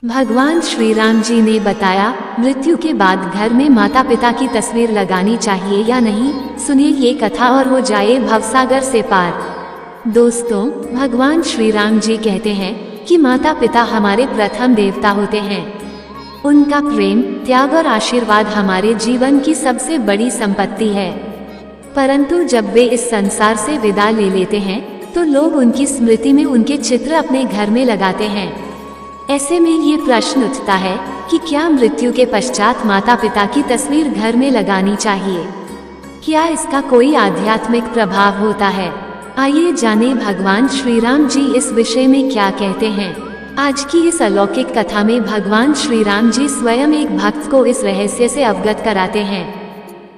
भगवान श्री राम जी ने बताया, मृत्यु के बाद घर में माता पिता की तस्वीर लगानी चाहिए या नहीं। सुनिए ये कथा और हो जाए भवसागर से पार। दोस्तों, भगवान श्री राम जी कहते हैं कि माता पिता हमारे प्रथम देवता होते हैं। उनका प्रेम, त्याग और आशीर्वाद हमारे जीवन की सबसे बड़ी संपत्ति है। परंतु जब वे इस संसार से विदा ले लेते हैं तो लोग उनकी स्मृति में उनके चित्र अपने घर में लगाते हैं। ऐसे में ये प्रश्न उठता है कि क्या मृत्यु के पश्चात माता पिता की तस्वीर घर में लगानी चाहिए? क्या इसका कोई आध्यात्मिक प्रभाव होता है? आइए जानें भगवान श्री राम जी इस विषय में क्या कहते हैं। आज की इस अलौकिक कथा में भगवान श्री राम जी स्वयं एक भक्त को इस रहस्य से अवगत कराते हैं।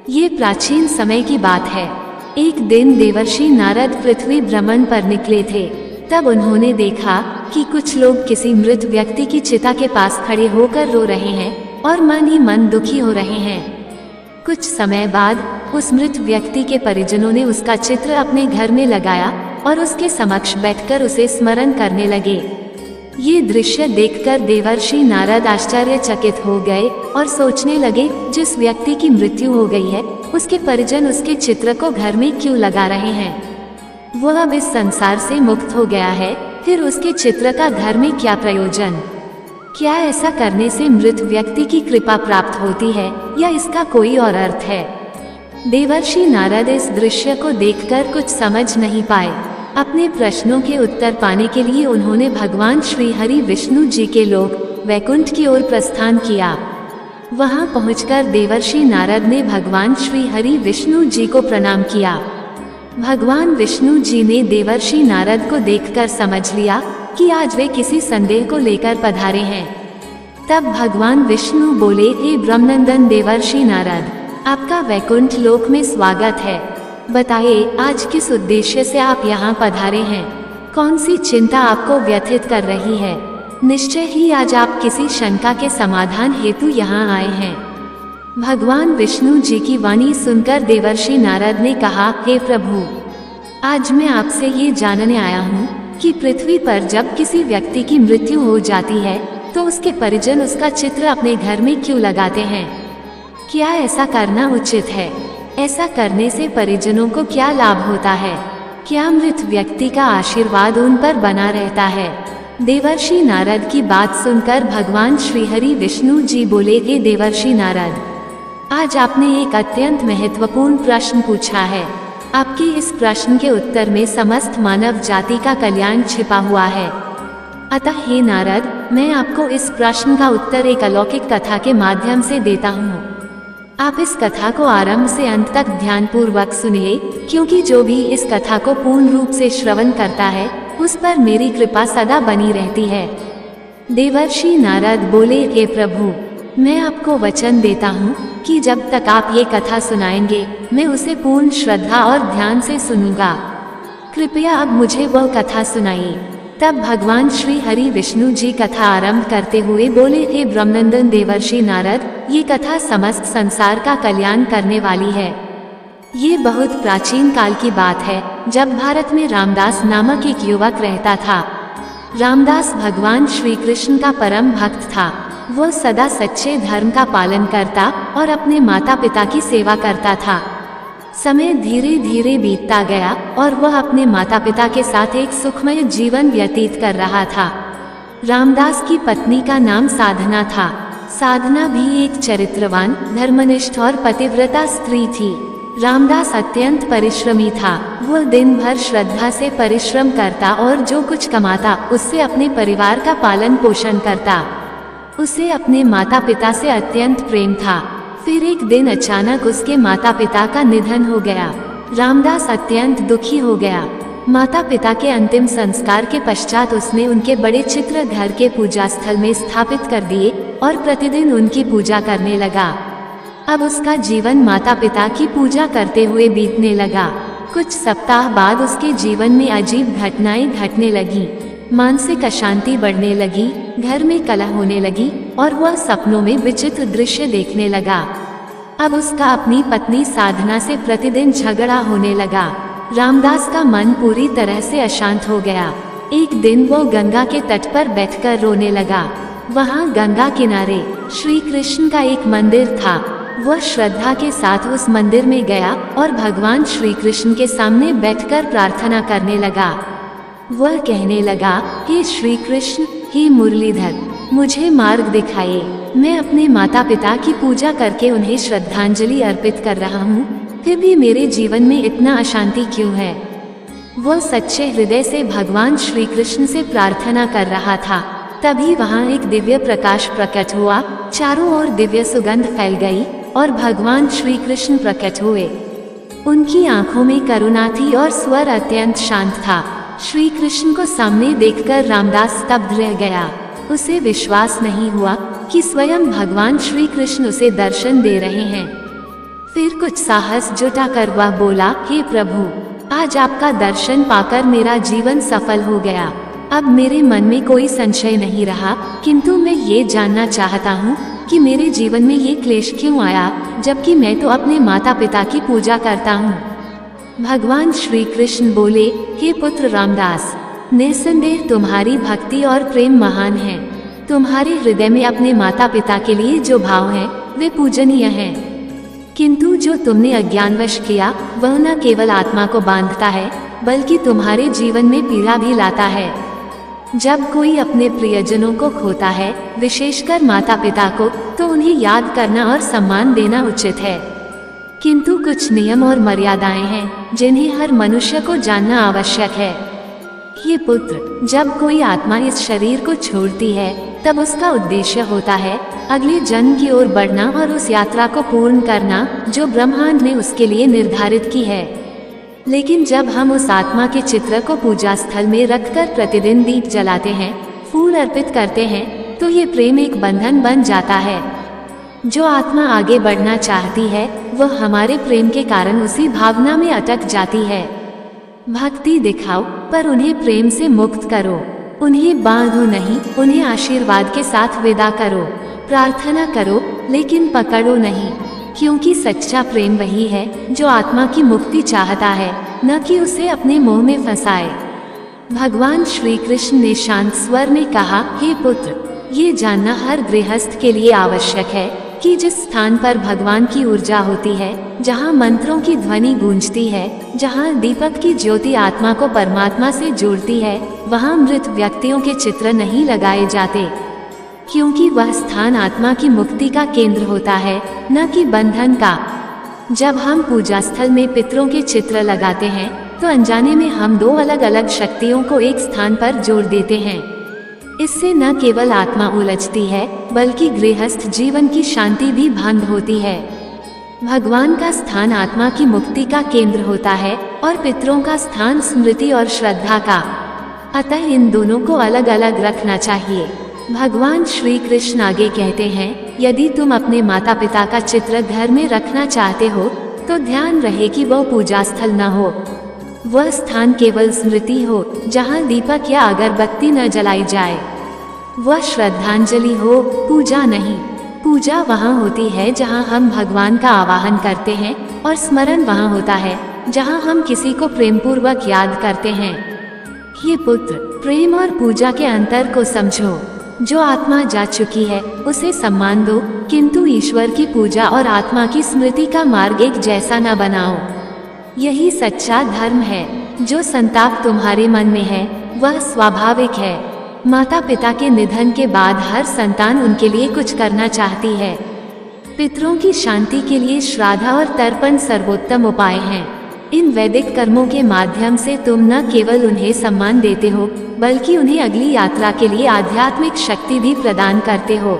ये प्राचीन समय की बात है। एक दिन देवर्षि नारद पृथ्वी भ्रमण पर निकले थे। तब उन्होंने देखा कि कुछ लोग किसी मृत व्यक्ति की चिता के पास खड़े होकर रो रहे हैं और मन ही मन दुखी हो रहे हैं। कुछ समय बाद उस मृत व्यक्ति के परिजनों ने उसका चित्र अपने घर में लगाया और उसके समक्ष बैठकर उसे स्मरण करने लगे। ये दृश्य देखकर देवर्षि नारद आश्चर्यचकित हो गए और सोचने लगे, जिस व्यक्ति की मृत्यु हो गई है उसके परिजन उसके चित्र को घर में क्यों लगा रहे हैं? वह अब इस संसार से मुक्त हो गया है, फिर उसके चित्र का घर में क्या प्रयोजन? क्या ऐसा करने से मृत व्यक्ति की कृपा प्राप्त होती है या इसका कोई और अर्थ है? देवर्षि नारद इस दृश्य को देखकर कुछ समझ नहीं पाए। अपने प्रश्नों के उत्तर पाने के लिए उन्होंने भगवान श्री हरि विष्णु जी के लोक वैकुंठ की ओर प्रस्थान किया। वहां पहुंचकर देवर्षि नारद ने भगवान श्री हरि विष्णु जी को प्रणाम किया। भगवान विष्णु जी ने देवर्षि नारद को देखकर समझ लिया कि आज वे किसी संदेह को लेकर पधारे हैं। तब भगवान विष्णु बोले, हे ब्रह्मनंदन देवर्षि नारद, आपका वैकुंठ लोक में स्वागत है। बताइए, आज किस उद्देश्य से आप यहाँ पधारे हैं? कौन सी चिंता आपको व्यथित कर रही है? निश्चय ही आज आप किसी शंका के समाधान हेतु यहाँ आए हैं। भगवान विष्णु जी की वाणी सुनकर देवर्षि नारद ने कहा, हे प्रभु, आज मैं आपसे ये जानने आया हूँ कि पृथ्वी पर जब किसी व्यक्ति की मृत्यु हो जाती है तो उसके परिजन उसका चित्र अपने घर में क्यों लगाते हैं? क्या ऐसा करना उचित है? ऐसा करने से परिजनों को क्या लाभ होता है? क्या मृत व्यक्ति का आशीर्वाद उन पर बना रहता है? देवर्षि नारद की बात सुनकर भगवान श्री हरि विष्णु जी बोले, हे देवर्षि नारद, आज आपने एक अत्यंत महत्वपूर्ण प्रश्न पूछा है। आपके इस प्रश्न के उत्तर में समस्त मानव जाति का कल्याण छिपा हुआ है। अतः हे नारद, मैं आपको इस प्रश्न का उत्तर एक अलौकिक कथा के माध्यम से देता हूँ। आप इस कथा को आरंभ से अंत तक ध्यानपूर्वक सुनिए, क्योंकि जो भी इस कथा को पूर्ण रूप से श्रवण करता है उस पर मेरी कृपा सदा बनी रहती है। देवर्षि नारद बोले, हे प्रभु, मैं आपको वचन देता हूँ कि जब तक आप ये कथा सुनाएंगे मैं उसे पूर्ण श्रद्धा और ध्यान से सुनूंगा। कृपया अब मुझे वह कथा सुनाइए। तब भगवान श्री हरि विष्णु जी कथा आरंभ करते हुए बोले, हे ब्रह्मनंदन देवर्षि नारद, ये कथा समस्त संसार का कल्याण करने वाली है। ये बहुत प्राचीन काल की बात है, जब भारत में रामदास नामक एक युवक रहता था। रामदास भगवान श्री कृष्ण का परम भक्त था। वह सदा सच्चे धर्म का पालन करता और अपने माता पिता की सेवा करता था। समय धीरे धीरे बीतता गया और वह अपने माता पिता के साथ एक सुखमय जीवन व्यतीत कर रहा था। रामदास की पत्नी का नाम साधना था। साधना भी एक चरित्रवान, धर्मनिष्ठ और पतिव्रता स्त्री थी। रामदास अत्यंत परिश्रमी था। वह दिन भर श्रद्धा से परिश्रम करता और जो कुछ कमाता उससे अपने परिवार का पालन पोषण करता। उसे अपने माता पिता से अत्यंत प्रेम था। फिर एक दिन अचानक उसके माता पिता का निधन हो गया। रामदास अत्यंत दुखी हो गया। माता पिता के अंतिम संस्कार के पश्चात उसने उनके बड़े चित्र घर के पूजा स्थल में स्थापित कर दिए और प्रतिदिन उनकी पूजा करने लगा। अब उसका जीवन माता पिता की पूजा करते हुए बीतने लगा। कुछ सप्ताह बाद उसके जीवन में अजीब घटनाएं घटने लगी। मानसिक अशांति बढ़ने लगी, घर में कलह होने लगी और वह सपनों में विचित्र दृश्य देखने लगा। अब उसका अपनी पत्नी साधना से प्रतिदिन झगड़ा होने लगा। रामदास का मन पूरी तरह से अशांत हो गया। एक दिन वो गंगा के तट पर बैठकर रोने लगा। वहाँ गंगा किनारे श्री कृष्ण का एक मंदिर था। वह श्रद्धा के साथ उस मंदिर में गया और भगवान श्री कृष्ण के सामने बैठकर प्रार्थना करने लगा। वह कहने लगा, हे श्री कृष्ण, हे मुरलीधर, मुझे मार्ग दिखाइए। मैं अपने माता पिता की पूजा करके उन्हें श्रद्धांजलि अर्पित कर रहा हूँ, फिर भी मेरे जीवन में इतना अशांति क्यों है। वह सच्चे हृदय से भगवान श्री कृष्ण से प्रार्थना कर रहा था। तभी वहाँ एक दिव्य प्रकाश प्रकट हुआ, चारों ओर दिव्य सुगंध फैल गई और भगवान श्री कृष्ण प्रकट हुए। उनकी आंखों में करुणा थी और स्वर अत्यंत शांत था। श्री कृष्ण को सामने देखकर रामदास स्तब्ध रह गया। उसे विश्वास नहीं हुआ कि स्वयं भगवान श्री कृष्ण उसे दर्शन दे रहे हैं। फिर कुछ साहस जुटाकर वह बोला, हे प्रभु, आज आपका दर्शन पाकर मेरा जीवन सफल हो गया। अब मेरे मन में कोई संशय नहीं रहा, किंतु मैं ये जानना चाहता हूँ कि मेरे जीवन में ये क्लेश क्यों आया, जबकि मैं तो अपने माता पिता की पूजा करता हूँ। भगवान श्री कृष्ण बोले, हे पुत्र रामदास, निसंदेह तुम्हारी भक्ति और प्रेम महान है। तुम्हारे हृदय में अपने माता पिता के लिए जो भाव है वे पूजनीय हैं। किंतु जो तुमने अज्ञानवश किया वह न केवल आत्मा को बांधता है बल्कि तुम्हारे जीवन में पीड़ा भी लाता है। जब कोई अपने प्रियजनों को खोता है, विशेषकर माता पिता को, तो उन्हें याद करना और सम्मान देना उचित है। किंतु कुछ नियम और मर्यादाएं हैं जिन्हें हर मनुष्य को जानना आवश्यक है। ये पुत्र, जब कोई आत्मा इस शरीर को छोड़ती है तब उसका उद्देश्य होता है अगले जन्म की ओर बढ़ना और उस यात्रा को पूर्ण करना जो ब्रह्मांड ने उसके लिए निर्धारित की है। लेकिन जब हम उस आत्मा के चित्र को पूजा स्थल में रखकर प्रतिदिन दीप जलाते हैं, फूल अर्पित करते हैं, तो ये प्रेम एक बंधन बन जाता है। जो आत्मा आगे बढ़ना चाहती है वह हमारे प्रेम के कारण उसी भावना में अटक जाती है। भक्ति दिखाओ पर उन्हें प्रेम से मुक्त करो। उन्हें बांधो नहीं, उन्हें आशीर्वाद के साथ विदा करो। प्रार्थना करो लेकिन पकड़ो नहीं, क्योंकि सच्चा प्रेम वही है जो आत्मा की मुक्ति चाहता है, न कि उसे अपने मोह में फंसाए। भगवान श्री कृष्ण ने शांत स्वर में कहा, हे पुत्र, ये जानना हर गृहस्थ के लिए आवश्यक है कि जिस स्थान पर भगवान की ऊर्जा होती है, जहाँ मंत्रों की ध्वनि गूंजती है, जहाँ दीपक की ज्योति आत्मा को परमात्मा से जोड़ती है, वहाँ मृत व्यक्तियों के चित्र नहीं लगाए जाते, क्योंकि वह स्थान आत्मा की मुक्ति का केंद्र होता है, न कि बंधन का। जब हम पूजा स्थल में पितरों के चित्र लगाते हैं तो अनजाने में हम दो अलग अलग शक्तियों को एक स्थान पर जोड़ देते हैं। इससे न केवल आत्मा उलझती है बल्कि गृहस्थ जीवन की शांति भी भंग होती है। भगवान का स्थान आत्मा की मुक्ति का केंद्र होता है और पितरों का स्थान स्मृति और श्रद्धा का। अतः इन दोनों को अलग अलग रखना चाहिए। भगवान श्री कृष्ण आगे कहते हैं, यदि तुम अपने माता पिता का चित्र घर में रखना चाहते हो तो ध्यान रहे कि वह पूजा स्थल न हो। वह स्थान केवल स्मृति हो जहाँ दीपक या अगरबत्ती न जलाई जाए। वह श्रद्धांजलि हो, पूजा नहीं। पूजा वहाँ होती है जहाँ हम भगवान का आवाहन करते हैं और स्मरण वहाँ होता है जहाँ हम किसी को प्रेमपूर्वक याद करते हैं। ये पुत्र, प्रेम और पूजा के अंतर को समझो। जो आत्मा जा चुकी है उसे सम्मान दो, किंतु ईश्वर की पूजा और आत्मा की स्मृति का मार्ग एक जैसा न बनाओ। यही सच्चा धर्म है। जो संताप तुम्हारे मन में है वह स्वाभाविक है। माता पिता के निधन के बाद हर संतान उनके लिए कुछ करना चाहती है। पितरों की शांति के लिए श्राद्ध और तर्पण सर्वोत्तम उपाय हैं। इन वैदिक कर्मों के माध्यम से तुम न केवल उन्हें सम्मान देते हो बल्कि उन्हें अगली यात्रा के लिए आध्यात्मिक शक्ति भी प्रदान करते हो।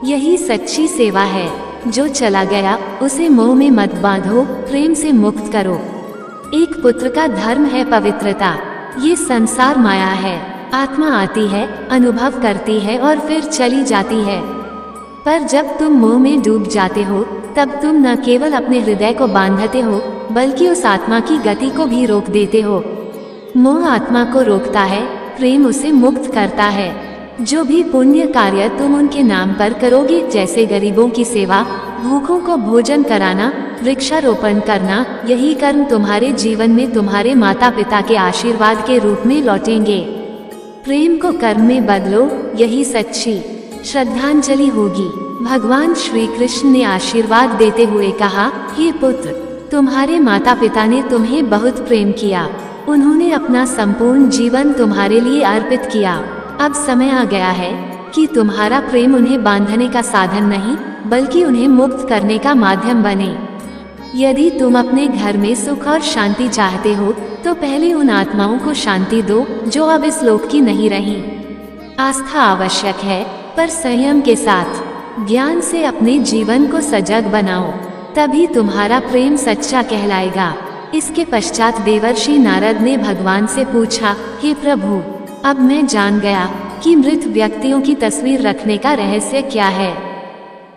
यही सच्ची सेवा है। जो चला गया उसे मोह में मत बांधो, प्रेम से मुक्त करो। एक पुत्र का धर्म है पवित्रता। ये संसार माया है। आत्मा आती है, अनुभव करती है और फिर चली जाती है। पर जब तुम मोह में डूब जाते हो तब तुम न केवल अपने हृदय को बांधते हो बल्कि उस आत्मा की गति को भी रोक देते हो। मोह आत्मा को रोकता है, प्रेम उसे मुक्त करता है। जो भी पुण्य कार्य तुम उनके नाम पर करोगे, जैसे गरीबों की सेवा, भूखों को भोजन कराना, वृक्षारोपण करना, यही कर्म तुम्हारे जीवन में तुम्हारे माता पिता के आशीर्वाद के रूप में लौटेंगे। प्रेम को कर्म में बदलो, यही सच्ची श्रद्धांजलि होगी। भगवान श्री कृष्ण ने आशीर्वाद देते हुए कहा, हे पुत्र, तुम्हारे माता पिता ने तुम्हें बहुत प्रेम किया। उन्होंने अपना संपूर्ण जीवन तुम्हारे लिए अर्पित किया। अब समय आ गया है कि तुम्हारा प्रेम उन्हें बांधने का साधन नहीं, बल्कि उन्हें मुक्त करने का माध्यम बने। यदि तुम अपने घर में सुख और शांति चाहते हो, तो पहले उन आत्माओं को शांति दो जो अब इस लोक की नहीं रही। आस्था आवश्यक है, पर संयम के साथ। ज्ञान से अपने जीवन को सजग बनाओ, तभी तुम्हारा प्रेम सच्चा कहलाएगा। इसके पश्चात देवर्षि नारद ने भगवान से पूछा, हे प्रभु, अब मैं जान गया कि मृत व्यक्तियों की तस्वीर रखने का रहस्य क्या है,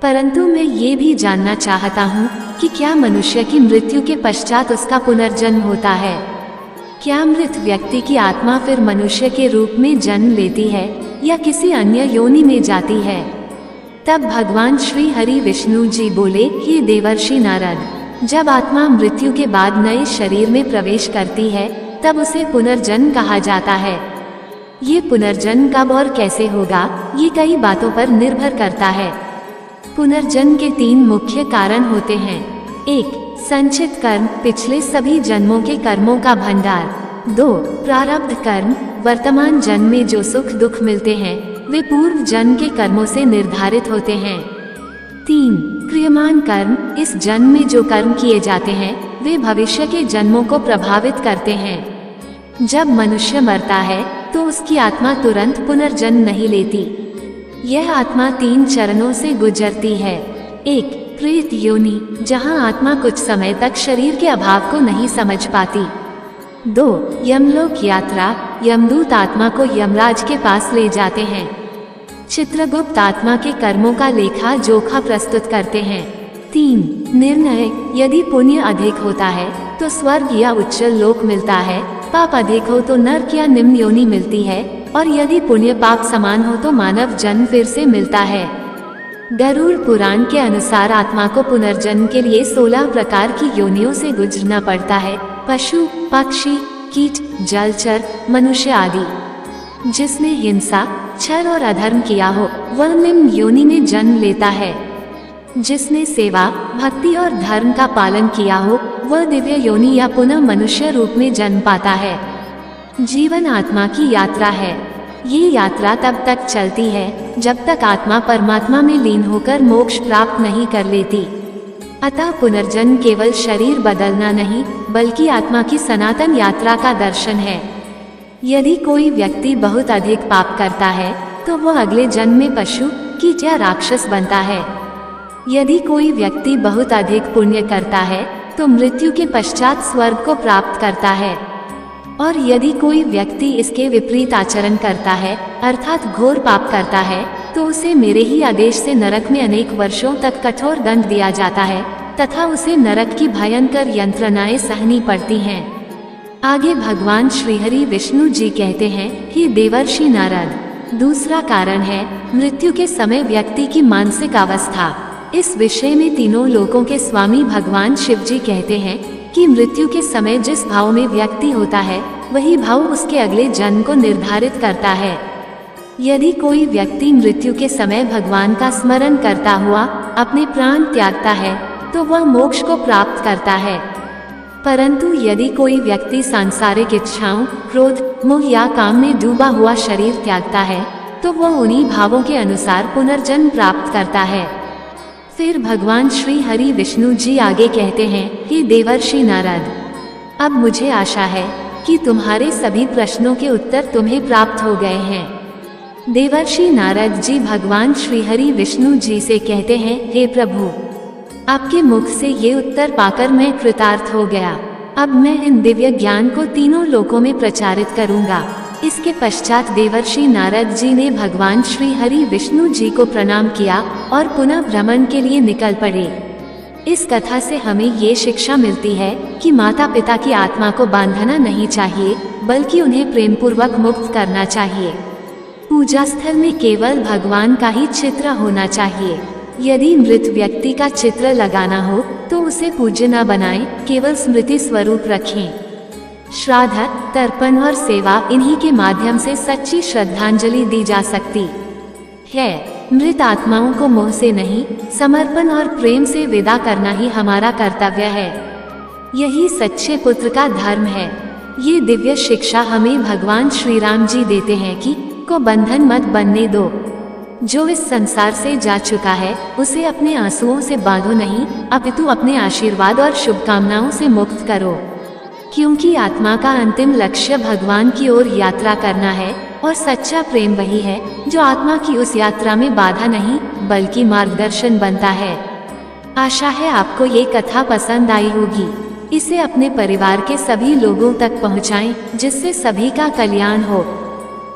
परंतु मैं ये भी जानना चाहता हूँ कि क्या मनुष्य की मृत्यु के पश्चात उसका पुनर्जन्म होता है? क्या मृत व्यक्ति की आत्मा फिर मनुष्य के रूप में जन्म लेती है या किसी अन्य योनि में जाती है? तब भगवान श्री हरि विष्णु जी बोले, हे देवर्षि नारद, जब आत्मा मृत्यु के बाद नए शरीर में प्रवेश करती है, तब उसे पुनर्जन्म कहा जाता है। ये पुनर्जन्म कब और कैसे होगा, ये कई बातों पर निर्भर करता है। पुनर्जन्म के 3 मुख्य कारण होते हैं। 1. संचित कर्म, पिछले सभी जन्मों के कर्मों का भंडार। 2. प्रारब्ध कर्म, वर्तमान जन्म में जो सुख दुख मिलते हैं वे पूर्व जन्म के कर्मों से निर्धारित होते हैं। 3. क्रियमान कर्म, इस जन्म में जो कर्म किए जाते हैं वे भविष्य के जन्मों को प्रभावित करते हैं। जब मनुष्य मरता है तो उसकी आत्मा तुरंत पुनर्जन्म नहीं लेती। यह आत्मा 3 चरणों से गुजरती है। 1. प्रेत योनि, जहां आत्मा कुछ समय तक शरीर के अभाव को नहीं समझ पाती। 2. यमलोक यात्रा, यमदूत आत्मा को यमराज के पास ले जाते हैं। चित्रगुप्त आत्मा के कर्मों का लेखा जोखा प्रस्तुत करते हैं। 3. निर्णय, यदि पुण्य अधिक होता है तो स्वर्ग या उच्च लोक मिलता है, पाप अधिक हो तो नरक या निम्न योनि मिलती है, और यदि पुण्य पाप समान हो तो मानव जन्म फिर से मिलता है। गरुड़ पुराण के अनुसार आत्मा को पुनर्जन्म के लिए 16 प्रकार की योनियों से गुजरना पड़ता है, पशु, पक्षी, कीट, जलचर, मनुष्य आदि। जिसने हिंसा, छल और अधर्म किया हो वह निम्न योनि में जन्म लेता है। जिसने सेवा, भक्ति और धर्म का पालन किया हो वह दिव्य योनि या पुनः मनुष्य रूप में जन्म पाता है। जीवन आत्मा की यात्रा है। ये यात्रा तब तक चलती है जब तक आत्मा परमात्मा में लीन होकर मोक्ष प्राप्त नहीं कर लेती। अतः पुनर्जन्म केवल शरीर बदलना नहीं, बल्कि आत्मा की सनातन यात्रा का दर्शन है। यदि कोई व्यक्ति बहुत अधिक पाप करता है तो वह अगले जन्म में पशु, कीट या राक्षस बनता है। यदि कोई व्यक्ति बहुत अधिक पुण्य करता है तो मृत्यु के पश्चात स्वर्ग को प्राप्त करता है, और यदि कोई व्यक्ति इसके विपरीत आचरण करता है, अर्थात घोर पाप करता है, तो उसे मेरे ही आदेश से नरक में अनेक वर्षों तक कठोर दंड दिया जाता है तथा उसे नरक की भयंकर यंत्रणाएं सहनी पड़ती हैं। आगे भगवान श्रीहरि विष्णु जी कहते हैं, हे देवर्षि नारद, दूसरा कारण है मृत्यु के समय व्यक्ति की मानसिक अवस्था। इस विषय में तीनों लोकों के स्वामी भगवान शिव जी कहते हैं कि मृत्यु के समय जिस भाव में व्यक्ति होता है वही भाव उसके अगले जन्म को निर्धारित करता है। यदि कोई व्यक्ति मृत्यु के समय भगवान का स्मरण करता हुआ अपने प्राण त्यागता है तो वह मोक्ष को प्राप्त करता है, परंतु यदि कोई व्यक्ति सांसारिक इच्छाओं, क्रोध, मोह या काम में डूबा हुआ शरीर त्यागता है तो वह उन्हीं भावों के अनुसार पुनर्जन्म प्राप्त करता है। फिर भगवान श्री हरि विष्णु जी आगे कहते हैं, हे देवर्षि नारद, अब मुझे आशा है कि तुम्हारे सभी प्रश्नों के उत्तर तुम्हें प्राप्त हो गए हैं। देवर्षि नारद जी भगवान श्री हरि विष्णु जी से कहते हैं, हे प्रभु, आपके मुख से ये उत्तर पाकर मैं कृतार्थ हो गया। अब मैं इन दिव्य ज्ञान को तीनों लोकों में प्रचारित करूंगा। इसके पश्चात देवर्षि नारद जी ने भगवान श्री हरि विष्णु जी को प्रणाम किया और पुनः भ्रमण के लिए निकल पड़े। इस कथा से हमें ये शिक्षा मिलती है कि माता पिता की आत्मा को बांधना नहीं चाहिए, बल्कि उन्हें प्रेम पूर्वक मुक्त करना चाहिए। पूजा स्थल में केवल भगवान का ही चित्र होना चाहिए। यदि मृत व्यक्ति का चित्र लगाना हो तो उसे पूज्य न बनाएं, केवल स्मृति स्वरूप रखें। श्राद्ध, तर्पण और सेवा, इन्हीं के माध्यम से सच्ची श्रद्धांजलि दी जा सकती है। मृत आत्माओं को मोह से नहीं, समर्पण और प्रेम से विदा करना ही हमारा कर्तव्य है। यही सच्चे पुत्र का धर्म है। ये दिव्य शिक्षा हमें भगवान श्री राम जी देते हैं कि को बंधन मत बनने दो। जो इस संसार से जा चुका है उसे अपने आंसुओं से बांधो नहीं, अपितु अपने आशीर्वाद और शुभकामनाओं से मुक्त करो। क्योंकि आत्मा का अंतिम लक्ष्य भगवान की ओर यात्रा करना है और सच्चा प्रेम वही है जो आत्मा की उस यात्रा में बाधा नहीं बल्कि मार्गदर्शन बनता है। आशा है आपको ये कथा पसंद आई होगी। इसे अपने परिवार के सभी लोगों तक पहुंचाएं, जिससे सभी का कल्याण हो।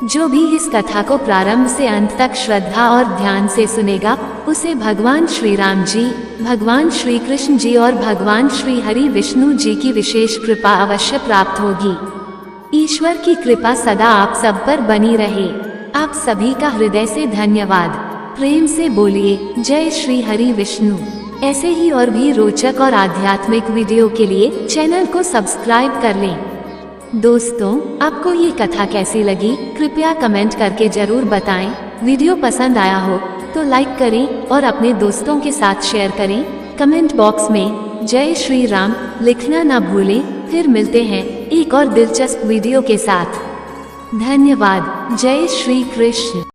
जो भी इस कथा को प्रारंभ से अंत तक श्रद्धा और ध्यान से सुनेगा उसे भगवान श्री राम जी, भगवान श्री कृष्ण जी और भगवान श्री हरि विष्णु जी की विशेष कृपा अवश्य प्राप्त होगी। ईश्वर की कृपा सदा आप सब पर बनी रहे। आप सभी का हृदय से धन्यवाद। प्रेम से बोलिए जय श्री हरि विष्णु। ऐसे ही और भी रोचक और आध्यात्मिक वीडियो के लिए चैनल को सब्सक्राइब कर लें। दोस्तों, आपको ये कथा कैसी लगी कृपया कमेंट करके जरूर बताएं। वीडियो पसंद आया हो तो लाइक करें और अपने दोस्तों के साथ शेयर करें। कमेंट बॉक्स में जय श्री राम लिखना ना भूलें। फिर मिलते हैं एक और दिलचस्प वीडियो के साथ। धन्यवाद। जय श्री कृष्ण।